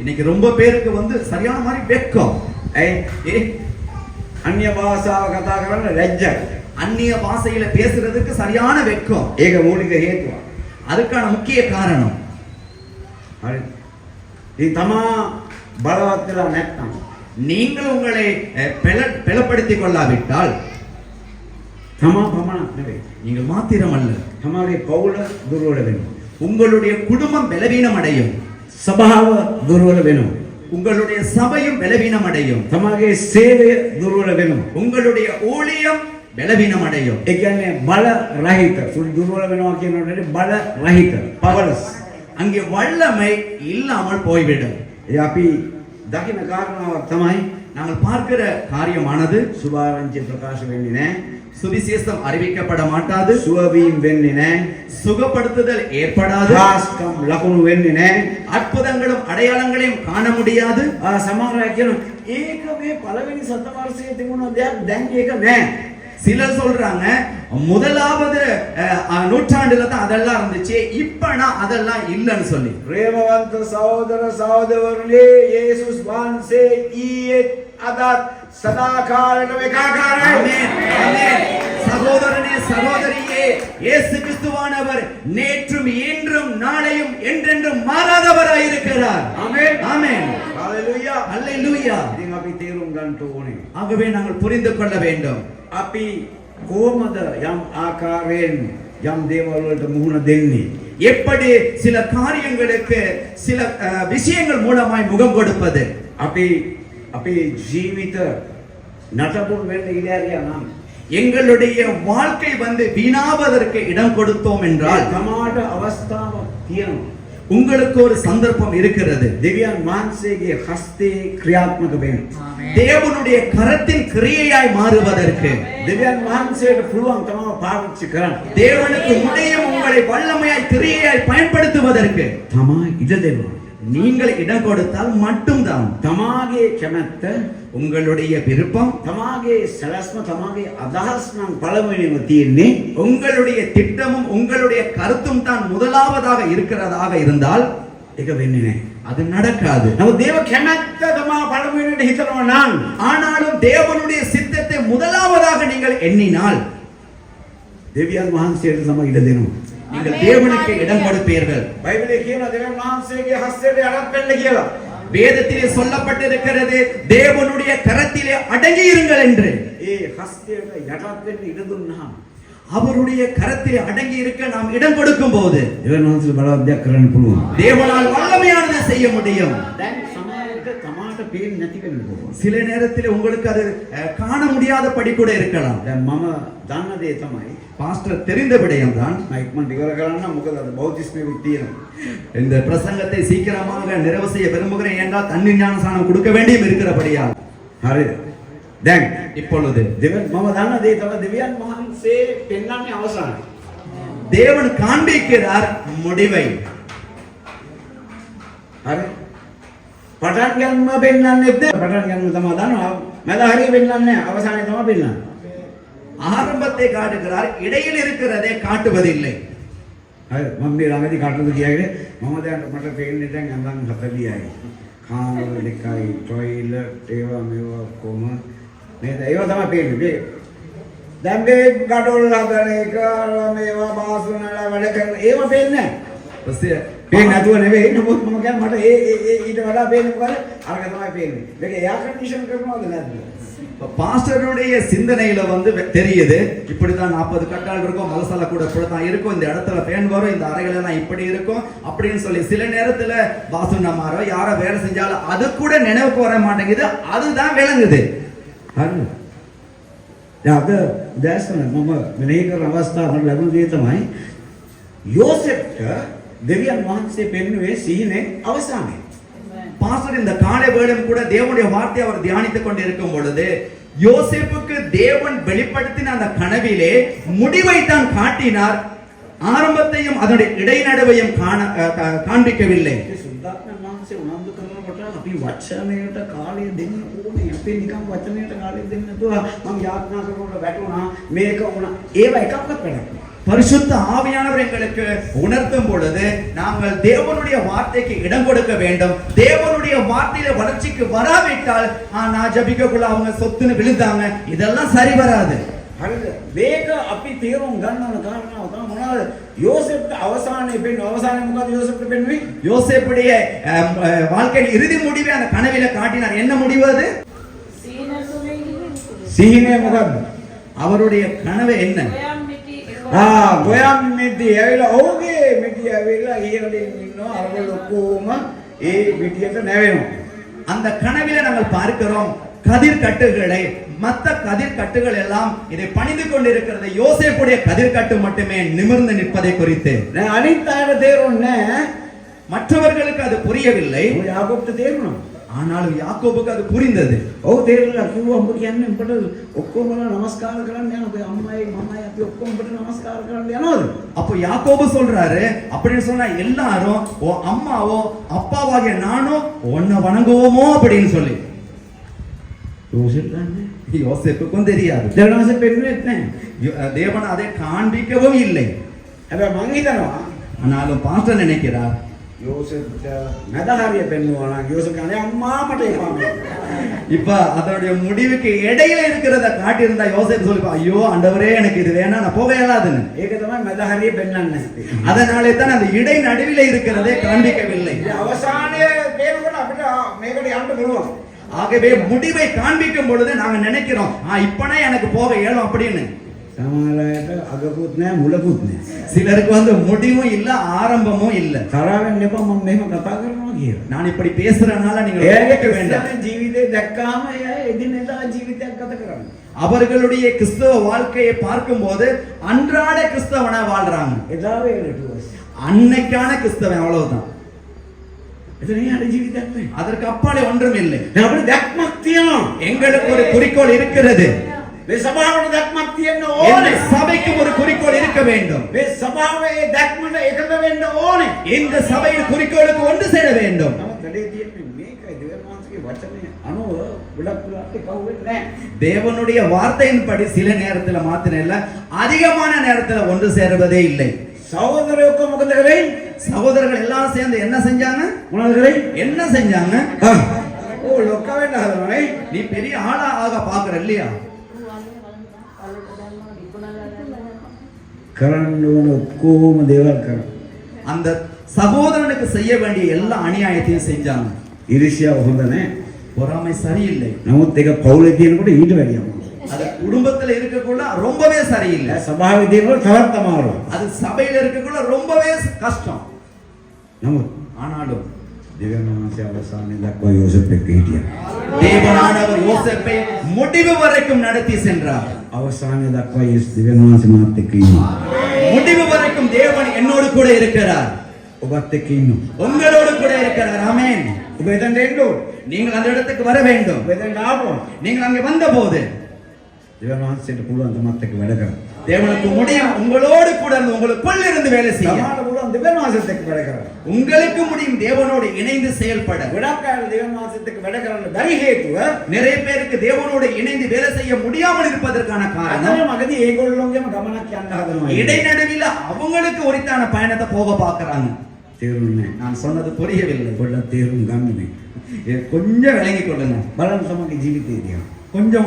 Speaker 1: இன்னைக்கு ரொம்ப பேருக்கு வந்து சரியான மாதிரி வெட்கம்.
Speaker 2: ඇයි අන්‍ය භාෂාව කතා කරන්න ලැජ්ජයි.
Speaker 1: அந்நிய பாஷையில பேசுறதுக்கு சரியான வெட்கம்.
Speaker 2: ඒක මූලික හේතුව.
Speaker 1: அதுக்கான முக்கிய காரணம்.
Speaker 2: හරි. ඉතින් තමා බලවත් වෙලා නැත්නම්
Speaker 1: நீங்கள் உங்களை பலப்படுத்திக் கொள்ளாவிட்டால்
Speaker 2: තමා පමණක් නෙවෙයි.
Speaker 1: நீங்கள் மாத்திரமல்ல,
Speaker 2: තමාගේ පවුල දුර්වල වෙනවා.
Speaker 1: உங்களுடைய குடும்பம் பலவீனம் அடையும்.
Speaker 2: සභාව දුර්වල වෙනවා.
Speaker 1: உங்களுடைய சபையும் பலவீனம் அடையும்.
Speaker 2: තමාගේ සේවය දුර්වල වෙනවා.
Speaker 1: உங்களுடைய ஊழியம் பலவீனம் அடையும்.
Speaker 2: ඒ කියන්නේ බල රහිත. සුළු දුර්වල වෙනවා කියනකොට බල රහිත. පවලස්.
Speaker 1: அங்கே வல்லமை இல்லாமல் போய்விடும்.
Speaker 2: ඒ අපි දකින කාරණාවක් තමයි
Speaker 1: நாங்கள் பார்க்கிற காரியமானது
Speaker 2: සුභාරංචි ප්‍රකාශ වෙන්නේ නැහැ.
Speaker 1: சுவிசேஷம் அறிவிக்கப்பட மாட்டாது.
Speaker 2: සුවවීම වෙන්නේ නැහැ.
Speaker 1: சுகப்படுத்துதல் ஏற்படாது.
Speaker 2: රාස්කම් ලකුණු වෙන්නේ නැහැ.
Speaker 1: அற்புதங்களும் அடையாளங்களையும் காண முடியாது.
Speaker 2: සමහර අය කියනවා ඒක මේ පළවෙනි සතවර්ෂයේ තිබුණ දෙයක් දැන් ඒක නැහැ.
Speaker 1: சிலர் சொல்றாங்க முதலாவது நூற்றாண்டுல தான் அதெல்லாம் இருந்துச்சு, இப்ப நான் அதெல்லாம் இல்லைன்னு சொல்லி.
Speaker 2: ප්‍රේමවන්ත සහෝදර සහෝදරවරුනි යේසුස් වහන්සේ ඊයේ අදත් සදාකාලෙම එකාකාරයි.
Speaker 1: ஆமென் ஆமென். சகோதரனே சகோதரியே, இயேசு கிறிஸ்துவானவர் நேற்றும் இன்றும் நாளையும் என்றென்றும் மாறாதவராய் இருக்கிறார்.
Speaker 2: ආමේන්.
Speaker 1: ஆமென்.
Speaker 2: හalleluya.
Speaker 1: அல்லேலூயா.
Speaker 2: ඉතින් අපි තේරුම් ගන්න ඕනේ.
Speaker 1: ஆகவே நாங்கள் புரிந்து கொள்ள வேண்டும்.
Speaker 2: අපි කොහොමද යම් ආකාරයෙන් යම් දේවල් වලට මුහුණ දෙන්නේ?
Speaker 1: எப்படி சில காரியங்களுக்கு சில விஷயங்கள் மூலமாய் முகம் கொடுப்பது?
Speaker 2: අපේ ජීවිත නටබුන් වෙන්න ඉඩ ඇරියා නම්
Speaker 1: எங்களுடைய வாழ்க்கை வந்து வீணாவதற்கு இடம் கொடுத்தோம் என்றால்
Speaker 2: තමාට අවස්ථාවක් තියෙනවා.
Speaker 1: உங்களுக்கு ஒரு சந்தர்ப்பம் இருக்கிறது.
Speaker 2: දෙවියන් වහන්සේගේ හස්තේ ක්‍රියාත්මක වෙන්න.
Speaker 1: தேவனுடைய கரத்தின் கிரியையாய் மாறுவதற்கு
Speaker 2: දෙවියන් වහන්සේට පුළුවන් තමව පාවිච්චි කරන්න.
Speaker 1: தேவனுக்கு முடியும் உங்களை வல்லமையாய் கிரியையாய் பயன்படுத்துவதற்கு
Speaker 2: තමා ඉඩ දෙනවා.
Speaker 1: நீங்கள் இடம் கொடுத்தால் மட்டும்தான்.
Speaker 2: තමාගේ කැමැත්ත,
Speaker 1: உங்களுடைய விருப்பம்,
Speaker 2: තමාගේ සැලැස්ම, තමාගේ අදහස් නම් පළවෙනිම තියෙන්නේ.
Speaker 1: உங்களுடைய திட்டமும் உங்களுடைய கருத்தும் தான் முதலாவதாக இருக்கிறதாக இருந்தால்
Speaker 2: ඒක වෙන්නේ නැහැ.
Speaker 1: அது நடக்காது.
Speaker 2: නමුත් දේව කැමැත්ත තමා පළවෙනියට හිතනවා නම්
Speaker 1: ஆனாலும் தேவனுடைய சித்தத்தை முதலாவதாக நீங்கள் எண்ணினால்
Speaker 2: දෙවියන් වහන්සේට තමයි ඉඩ දෙනවා.
Speaker 1: நீங்கள் தேவனுக்கு இடம் கொடுப்பீர்கள்.
Speaker 2: බයිබලයේ කියන දෙවියන් වහන්සේගේ හස්තයට යටත් වෙන්න කියලා.
Speaker 1: வேதத்திலே சொல்லப்பட்டிருக்கிறது தேவனுடைய கரத்திலே அடங்கி இருங்கள் என்று.
Speaker 2: ඒ හස්තයට යටත් වෙන්න ඉඩ දුන්නාම
Speaker 1: அவருடைய கரத்திலே அடங்கி இருக்க நாம் இடம் கொடுக்கும் போது
Speaker 2: දෙවියන් වහන්සේ බලවත් කරන්න පුළුවන්.
Speaker 1: தேவனால் வல்லமையானதை செய்ய முடியும்.
Speaker 2: දැන් සමහරවිට තමාට පේන්නේ නැති වෙන්න පුළුවන්.
Speaker 1: சில நேரத்தில் உங்களுக்கு அது காண முடியாத படி கூட இருக்கலாம்.
Speaker 2: දැන් මම දන්න දේ තමයි
Speaker 1: பாஸ்டர் தெரிந்த விடயம் தான்.
Speaker 2: මම ඉක්මනට ඉවර කරන්න මොකද අද බෞද්ධිස්මෙකුත් තියෙනවා.
Speaker 1: இந்த பிரசங்கத்தை சீக்கிரமாக நிறைவு செய்ய விரும்புகிறேன் என்றால் தண்ணீர் ஞானஸ்நானம் கொடுக்க வேண்டியும் இருக்கிறபடியால்.
Speaker 2: හරිද? දැන්
Speaker 1: இப்பொழுது
Speaker 2: මම දන්න දේ තමයි දෙවියන් වහන්සේ පෙන්වන්නේ අවසානයේ.
Speaker 1: தேவன் காண்பிக்கிறார் முடிவை.
Speaker 2: හරි? පටන් ගන්නම පෙන්වන්නෙත් නෑ. පටන් ගන්නම තමයි දන්නවා. මැද හරිය පෙන්වන්නේ නෑ. අවසානයේ තමයි පෙන්වන්නේ.
Speaker 1: ஆரம்பத்தை காட்டுகிறார், இடையில் இருக்கிறதை காட்டுவதில்லை.
Speaker 2: හරි මම මේ ළඟදී කටුද කියාගෙන මම දැන් මට පේන්නේ දැන් අඳන් 40යි. කාමර දෙකයි টয়ලට් ඒවා මේවා කොහොම නේද? ඒවා තමයි පේන්නේ. දැන් මේ gadol හදන එක මේවා බාසුනලා වැඩ කරන ඒවා පේන්නේ නැහැ. පේන්නේ නැතුව නෙවෙයි. නමුත් මම කියන්නේ මට ඊට වඩා පේන්නේ මොකද? අරක තමයි පේන්නේ. මේක එයාර් කන්ඩිෂන් කරනවද නැද්ද?
Speaker 1: பாஸ்டருடைய சிந்தனையில வந்து தெரியுது, இப்படிதான் 40 கட்டால் இருக்கும், மலசால கூட இப்படிதான் இருக்கும், இந்த இடத்துல பேன் வரும், இந்த அறைகள் எல்லாம் இப்படி இருக்கும் அப்படின்னு சொல்லி சில நேரத்துல பாசுனமாரோ யாரோ வேலை செஞ்சாலும் அது கூட நினைவுக்கு வர மாட்டேங்குது. அதுதான் விளங்குது.
Speaker 2: හරිද? දැන් අද දැස්සන මම මෙනෙහි කරන අවස්ථාව මට ලැබුණ දේ තමයි යෝසෙෆ්ට දෙවියන් වහන්සේ පෙන්වුවේ සීනේ අවසානයේ.
Speaker 1: பாஸ்டர் இந்த காலை வேளையும் கூட தேவனுடைய வார்த்தையை அவர் தியானித்துக் கொண்டு இருக்கும் பொழுது யோசேப்புக்கு தேவன் வெளிப்படுத்தின அந்த கனவிலே முடிவை தான் காட்டினார். ஆரம்பத்தையும் அதனுடைய இடைநடுவையும் காண்பிக்கவில்லை.
Speaker 2: සුද්ධාත්මයන් වහන්සේ උනන්දු කරනකොට අපි වචනයට කාලය දෙන්න ඕනේ. අපි නිකන් වචනයට කාලය දෙන්න නැතුව මම යාඥා කරනකොට වැටුණා මේක වුණා. ඒව එකක්වත් වැඩක් නෑ.
Speaker 1: பரிசுத்த ஆவியானவர் எங்களுக்கு உணர்த்தும் பொழுது நாங்கள் தேவனுடைய வார்த்தைக்கு இடம் கொடுக்க வேண்டும். தேவனுடைய வார்த்தையில வளர்ச்சிக்கு வராவிட்டால் நான் ஜபிக்கக்குள்ள அவங்க சொத்துன்னு விழுந்தாங்க, இதெல்லாம் சரி வராது.
Speaker 2: හරිද? මේක අපි තේරුම් ගන්න ඕන කාරණාව තමයි මොනවාද? යෝසෙෆ්ට අවසානයේ පෙන්වන අවසානයේ මොකද යෝසෙෆ්ට පෙන්වුවේ?
Speaker 1: யோசேப்புடைய வாழ்க்கையில் இறுதி முடிவை அந்த கனவில காட்டினார். என்ன முடிவு அது?
Speaker 2: සිහිනය මොකද්ද?
Speaker 1: அவருடைய கனவு என்ன?
Speaker 2: ගොයම් මිටි ඇවිල්ලා ඔහුගේ මිටි ඇවිල්ලා ඊයරලින් ඉන්නවා අරවල ඔක්කොම ඒ මිටියට නැවෙනවා.
Speaker 1: அந்த கனவில நாங்கள் பார்க்கிறோம் கதிர் கட்டுகளை, மற்ற கதிர் கட்டுகள் எல்லாம் இதை பணிந்து கொண்டிருக்கிறது. யோசேப்புடைய கதிர் கட்டு மட்டுமே நிமிர்ந்து நிற்பதை குறித்து.
Speaker 2: දැන් අනිත් අයට තේරුන්නේ නැහැ.
Speaker 1: மற்றவர்களுக்கு அது புரியவில்லை.
Speaker 2: යාකෝබ්ට තේරුණා.
Speaker 1: ஆனால் யாக்கோபுக்கு அது புரிந்தது.
Speaker 2: ඔව් තේරුණා. කිව්වා උඹ කියන්නේ උඹට ඔක්කොමලා නමස්කාර කරන්න යනවා. ඔබේ අම්මයි මමයි අපි ඔක්කොම උඹට නමස්කාර කරන්න යනවද?
Speaker 1: அப்போ யாக்கோபு சொல்றாரு, அப்படின்னு சொன்னா எல்லாரும் ஓ அம்மாவோ அப்பாவாகிய நானும் உன்னை வணங்குவோமோ அப்படின்னு சொல்லி.
Speaker 2: යෝසෙෆ් දන්නේ.
Speaker 1: யோசேப்புக்கும் தெரியாது.
Speaker 2: දෙවනසේ පෙන්වෙන්නේ නැහැ.
Speaker 1: தேவன் அதை காண்பிக்கவும் இல்லை.
Speaker 2: හැබැයි මං හිතනවා
Speaker 1: ஆனாலும் பாஸ்டர் நினைக்கிறார்
Speaker 2: යෝසෙෆ්ට මැදහරිය පෙන්වනවා නම් යෝසෙෆ් කියන්නේ අම්මා මට එපා මේ.
Speaker 1: இப்ப அதோடைய முடிவுக்கு இடையில இருக்கிறத காட்டியிருந்தா யோசேப்பு சொல்லிப்பா, ஐயோ ஆண்டவரே எனக்கு இது வேணா, நான் போக இயலாதுன்னு.
Speaker 2: ඒක තමයි මැදහරිය පෙන්වන්නේ නැත්තේ.
Speaker 1: அதனாலே தான் அந்த இடை நடுவிலே இருக்கிறதை காண்பிக்கவில்லை.
Speaker 2: අවසානයේ පේනකොට අපිට මේකට යන්න පුළුවන්.
Speaker 1: ஆகவே முடிவை காண்பிக்கும் பொழுது நாங்க நினைக்கிறோம் இப்பனே எனக்கு போக இயலும் அப்படின்னு.
Speaker 2: සමහරවිට අගකුත් නැහැ මුලකුත් නැහැ.
Speaker 1: சிலருக்கு வந்து முடிவும் இல்ல ஆரம்பமும் இல்ல.
Speaker 2: තරවෙන්න එපා මම මෙහෙම කතා කරනවා කියලා.
Speaker 1: நான் இப்படி பேசுறனால நீங்க
Speaker 2: ඒකේ
Speaker 1: கேட்க வேண்டாம்.
Speaker 2: ක්‍රිස්තියානි ජීවිතේ දැක්කාම එයා එදිනෙදා ජීවිතයක් ගත කරන්නේ.
Speaker 1: அவர்களுடைய கிறிஸ்தவ வாழ்க்கையை பார்க்கும்போது அன்றாட கிறிஸ்தவனா வாழ்றாங்க.
Speaker 2: එදා වේලටුවස්.
Speaker 1: அன்னைக்கான கிறிஸ்தவன் அவ்வளவுதான்.
Speaker 2: එතන යාට ජීවිතයක් නැහැ.
Speaker 1: அதற்கு அப்பாலே ஒன்றும் இல்லை.
Speaker 2: දැන් අපිට දැක්මක් තියෙනවා.
Speaker 1: எங்களுக்கு ஒரு குறிக்கோள் இருக்கிறது.
Speaker 2: මේ සභාවට දැක්මක් තියෙන්න
Speaker 1: இந்த
Speaker 2: ඕනේ.
Speaker 1: சபைக்கு ஒரு குறிக்கோள் இருக்க வேண்டும்.
Speaker 2: මේ සභාවේ දැක්මට එකඟ වෙන්න ඕනේ.
Speaker 1: இந்த சபையின் குறிக்கோளுக்கு ஒன்று சேர வேண்டும்.
Speaker 2: නමුත් වැඩේ තියෙන්නේ මේකයි දෙවියන් වහන්සේගේ වචනේ අනුව ගොඩක් වෙලාවට කවුවෙන්නේ නැහැ.
Speaker 1: தேவனுடைய வார்த்தையின்படி சில நேரத்துல மாத்திரம் இல்ல, அதிகமான நேரத்துல ஒன்று சேருவதே இல்லை.
Speaker 2: සහෝදරයෝ ඔක්කොම මොකද කරේ?
Speaker 1: சகோதரர்கள் எல்லாரும் சேர்ந்து என்ன செஞ்சாங்க?
Speaker 2: මොනවද කරේ?
Speaker 1: என்ன செஞ்சாங்க?
Speaker 2: ඕ ලොක්ක වෙන්න හදනවා.
Speaker 1: நீ பெரிய ஆளா ஆக பாக்குற இல்லையா?
Speaker 2: කරන්න ඕන ඔක්කොම දේවල් කරා.
Speaker 1: அந்த சகோதரனுக்கு செய்ய வேண்டிய எல்லா அநியாயத்தையும் செஞ்சாங்க.
Speaker 2: ඉරිසියාව හොඳ නැහැ.
Speaker 1: பொறாமை சரியில்லை.
Speaker 2: නමුත් ඒක පවුලේ තියෙනකොට ඊට වැඩිය අමාරුයි.
Speaker 1: அது குடும்பத்துல இருக்கக்குள்ள ரொம்பவே சரியில்லை.
Speaker 2: සභාවේ තියෙනකොට තවත් අමාරුයි.
Speaker 1: அது சபையில இருக்கக்குள்ள ரொம்பவே கஷ்டம்.
Speaker 2: නමුත්
Speaker 1: ஆனாலும்
Speaker 2: දෙවියන් වහන්සේ අවසානයේ දක්වා යෝසෙෆ් එක්ක හිටියා.
Speaker 1: தேவனானவர் யோசேப்பை முடிவு வரைக்கும் நடத்தி சென்றார்.
Speaker 2: අවසානයේ දක්වා දෙවියන් වහන්සේ මාත් එක්ක ඉන්නවා.
Speaker 1: முடிவு வரைக்கும் தேவன் என்னோடு கூட இருக்கிறார்.
Speaker 2: ඔබත් එක්ක ඉන්නවා.
Speaker 1: உங்களோடு கூட இருக்கிறார். ஆமென்.
Speaker 2: ඔබ එතනට එන්න ඕනේ.
Speaker 1: நீங்கள் அந்த இடத்துக்கு வர வேண்டும்.
Speaker 2: ඔබ එතනට ආපුවා.
Speaker 1: நீங்கள் அங்கே வந்தபோது
Speaker 2: දෙවියන් වහන්සේට පුළුවන් තමත් එක්ක වැඩ කරන්න.
Speaker 1: தேவனுக்கு முடியும் உங்களோடு கூட இருந்து உங்களுக்குள் இருந்து வேலை செய்ய.
Speaker 2: සමාන පුළුවන් දෙවියන් වහන්සේත් එක්ක වැඩ කරන්න.
Speaker 1: உங்களுக்கு முடியும் தேவனோடு இணைந்து செயல்பட.
Speaker 2: ගොඩක් අය දෙවියන් වහන්සේත් එක්ක වැඩ කරන්න බැරි හේතුව
Speaker 1: நிறைய பேருக்கு தேவனோடு இணைந்து வேலை செய்ய முடியாமல் இருப்பதற்கான காரணம்
Speaker 2: අතර මගදී ඒගොල්ලෝගේම ගමනක් යන්න හදනවා.
Speaker 1: இடைநடுவில் அவங்களுக்கு உரித்தான பயணத்தை போக பார்க்கறாங்க.
Speaker 2: තේරුන්නේ නැහැ.
Speaker 1: நான் சொன்னது புரியவில்லை.
Speaker 2: පොඩ්ඩක් තේරුම් ගන්න මේ.
Speaker 1: இது கொஞ்சம் விளங்கிக் கொள்ளுங்க.
Speaker 2: බලන්න තමන්ගේ ජීවිතේ දිහා.
Speaker 1: கொஞ்சம்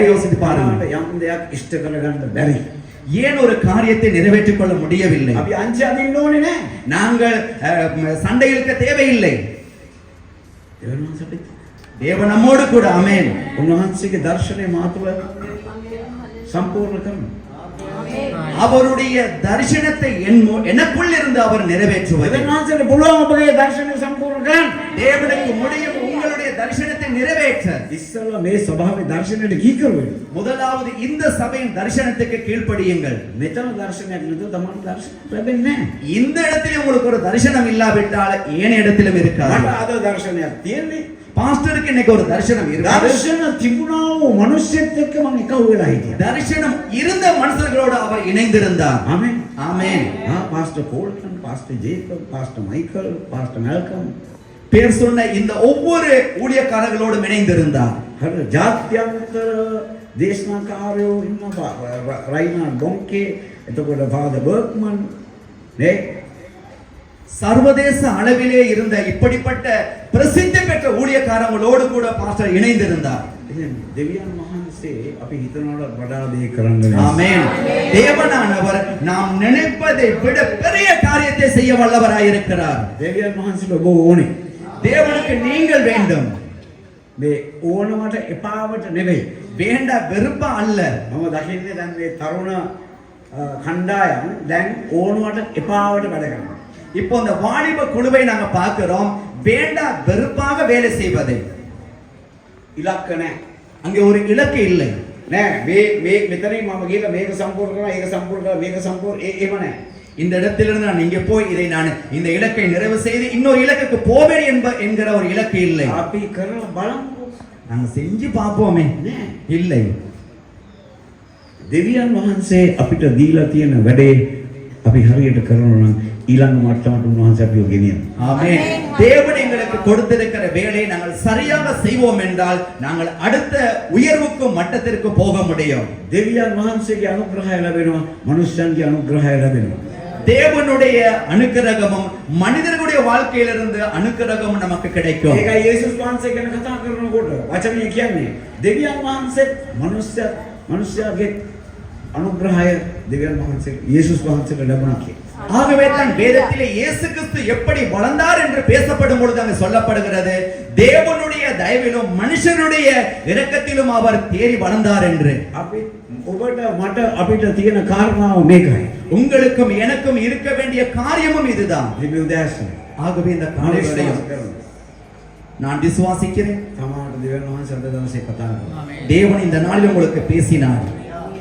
Speaker 1: யோசித்து பாருங்க.
Speaker 2: යම් දෙයක් ඉෂ්ට කරගන්න බැරි.
Speaker 1: ஏன் ஒரு காரியத்தை நிறைவேற்றிக் கொள்ள முடியவில்லை?
Speaker 2: අපි අංශ අදින්න ඕනේ නැහැ.
Speaker 1: நாங்கள் சண்டையிலுக்க தேவையில்லை.
Speaker 2: දෙවියන් වහන්සේට
Speaker 1: தேவன் நம்மோடு கூட. ஆமென்.
Speaker 2: උන්වහන්සේගේ දර්ශනය මාතුල සම්පූර්ණ කරනවා.
Speaker 1: அவருடைய தரிசனத்தை எனக்குள் இருந்து அவர் நிறைவேற்றுவது.
Speaker 2: දෙවියන් වහන්සේට පුළුවන් ඔබගේ දර්ශනය සම්පූර්ණ කරන්න.
Speaker 1: தேவனுக்கு முடியும் உங்களுடைய தரிசனத்தை நிறைவேற்ற.
Speaker 2: ඉස්සෙල්ලා මේ ස්වභාවයේ දර්ශනයට කීකරු වෙන්න.
Speaker 1: முதலாவது இந்த சபையின் தரிசனத்துக்கு கீழ்ப்படியுங்கள்.
Speaker 2: මෙතන දර්ශනයක් නැතුව තමන්ට දර්ශනයක් ලැබෙන්නේ නැහැ.
Speaker 1: இந்த இடத்திலே உங்களுக்கு ஒரு தரிசனம் இல்லாவிட்டால் ஏனைய இடத்திலும் இருக்காது.
Speaker 2: මට අද දර්ශනයක් තියෙන්නේ.
Speaker 1: பாஸ்டருக்கு இன்னைக்கு ஒரு தரிசனம் இருக்காது.
Speaker 2: දර්ශන තිබුණා වූ මිනිස්සෙක් එක්ක මම එකව වෙලා හිටියා.
Speaker 1: தரிசனம் இருந்த மனுஷர்களோடு அவர் இணைந்திருந்தார்.
Speaker 2: Amen.
Speaker 1: Amen.
Speaker 2: Pastor Colton, pastor Jacob, pastor Michael, pastor Malcolm
Speaker 1: பேர் சொன்ன இந்த ஒவ்வொரு ஊழியக்காரர்களோடும் இணைந்திருந்தார்.
Speaker 2: හරි ජාත්‍යන්තර දේශනාකාරයෝ ඉන්නවා. රයිනා ඩොන්කේ, එතකොට ෆාදර් බර්ක්මන් නේ
Speaker 1: சர்வதேச அளவிலே இருந்த இப்படிப்பட்ட பிரசித்தி பெற்ற ஊழியக்காரங்களோடு கூட பாஸ்டர் இணைந்திருந்தார்.
Speaker 2: ඉතින් දෙවියන් වහන්සේ අපි හිතනවට වඩා දේ කරන්න
Speaker 1: ஆமென். தேவனானவர் நாம் நினைப்பதை விட பெரிய காரியத்தை செய்ய வல்லவராய் இருக்கிறார்.
Speaker 2: දෙවියන් වහන්සේට ඔබ ඕනේ.
Speaker 1: தேவனுக்கு நீங்கள் வேண்டும்.
Speaker 2: මේ ඕනවට එපාවට නෙවෙයි.
Speaker 1: வேண்டா வெறுப்பா அல்ல.
Speaker 2: මම දකින්නේ දැන් මේ තරුණ කණ්ඩායම් දැන් ඕනවට එපාවට වැඩ කරනවා.
Speaker 1: இப்போ இந்த வாலிப குழுவை நாங்க பார்க்கிறோம். வேண்டா வெறுப்பாக வேலை செய்வதை.
Speaker 2: ඉලක්ක නැහැ.
Speaker 1: அங்கே ஒரு இலக்கு இல்லை.
Speaker 2: නෑ මේ මෙතනින් මම ගිහලා මේක සම්පූර්ණ කරනවා ඒක සම්පූර්ණ කරනවා මේක සම්පූර්ණ එහෙම නෑ.
Speaker 1: இந்த இடத்திலிருந்து நான் இங்கே போய் இதை நான் இந்த இலக்கை நிறைவு செய்து இன்னொரு இலக்குக்கு போவேன் என்கிற ஒரு இலக்கு இல்லை.
Speaker 2: අපි කරලා බලමු.
Speaker 1: நாங்க செஞ்சு பார்ப்போமே.
Speaker 2: නෑ.
Speaker 1: இல்லை.
Speaker 2: දෙවියන් වහන්සේ අපිට දීලා තියෙන වැඩේ අපි හරියට කරනවා නම් ඊළඟ මට්ටමට උන්වහන්සේ අපිව ගෙනියනවා.
Speaker 1: ஆமென். தேவன் எங்களுக்கு கொடுத்திருக்கிற வேலையை நாங்கள் சரியாக செய்வோம் என்றால் நாங்கள் அடுத்த உயர்வுக்கு மட்டத்திற்கு போக முடியும்.
Speaker 2: දෙවියන් වහන්සේගේ අනුග්‍රහය ලැබෙනවා, මනුෂ්‍යයන්ගේ අනුග්‍රහය ලැබෙනවා.
Speaker 1: தேவனுடைய அனுக்கிரகமும் மனிதர்களுடைய வாழ்க்கையிலிருந்து அனுக்கிரகமும் நமக்கு கிடைக்கும்.
Speaker 2: ඒකයි යේසුස් වහන්සේ ගැන කතා කරනකොට වචනේ කියන්නේ දෙවියන් වහන්සේ මනුෂ්‍යයාගේ අනුග්‍රහය දෙවියන් වහන්සේ යේසුස් වහන්සේට ලැබුණා කියලා.
Speaker 1: ஆகவே தான் வேதத்திலே இயேசு கிறிஸ்து எப்படி வளர்ந்தார் என்று பேசப்படும் பொழுது அங்கே சொல்லப்படுகிறது தேவனுடைய தயவிலும் மனுஷனுடைய இரக்கத்திலும் அவர் தேறி வளர்ந்தார் என்று.
Speaker 2: අපි ඔබට මට අපිට තියෙන කාරණාව මේකයි.
Speaker 1: உங்களுக்கும் எனக்கும் இருக்க வேண்டிய காரியமும் இதுதான்.
Speaker 2: මේ උදෑසන
Speaker 1: ஆகவே இந்த காரியங்களையும் நான் விசுவாசிக்கிறேன்.
Speaker 2: තමාට දෙවියන් වහන්සේ අද දවසේ කතා කරනවා.
Speaker 1: தேவன் இந்த நாளில் உங்களுக்கு பேசினார்.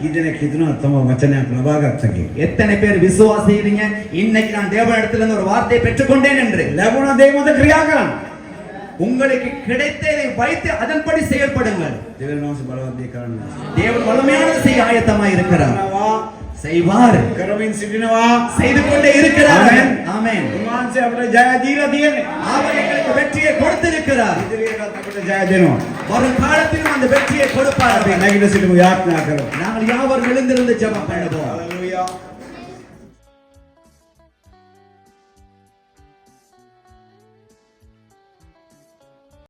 Speaker 2: ඊදෙනෙක් හිතනවා තම වචනයක් ලබා ගත්තා කියලා.
Speaker 1: எத்தனை பேர் விசுவாசிக்கிறீங்க இன்னைக்கு நான் தேவனிடத்திலிருந்து ஒரு வார்த்தையை பெற்றுக்கொண்டேன் என்று?
Speaker 2: ලැබුණ දේ මත ක්‍රියා කරන්න.
Speaker 1: உங்களுக்கு கிடைத்ததை வைத்து அதன்படி செயல்படுங்கள்.
Speaker 2: දෙවියන් වහන්සේ බලවත් දේ කරන්න.
Speaker 1: தேவன் வல்லமையானதை செய்ய ஆயத்தமாய் இருக்கிறார்.
Speaker 2: කරනවා,
Speaker 1: செய்வார்.
Speaker 2: කරමින් සිටිනවා,
Speaker 1: செய்து கொண்டே இருக்கிறார்.
Speaker 2: ஆமென்.
Speaker 1: ஆமென்.
Speaker 2: උන්වහන්සේ අපිට ජය දීලා තියෙන්නේ.
Speaker 1: அவர் எங்களுக்கு வெற்றியை கொடுத்திருக்கிறார்.
Speaker 2: ඉදිරියටත් අපිට ජය දෙනවා.
Speaker 1: வரும் காலத்திலும் அந்த வெற்றியை கொடுப்பார்.
Speaker 2: අපි නැගිට සිටමු යාඥා කරමු.
Speaker 1: நாங்கள் யாவரும் எழுந்திருந்து ஜெபம் பண்ணுவோம்.
Speaker 2: හalleluya.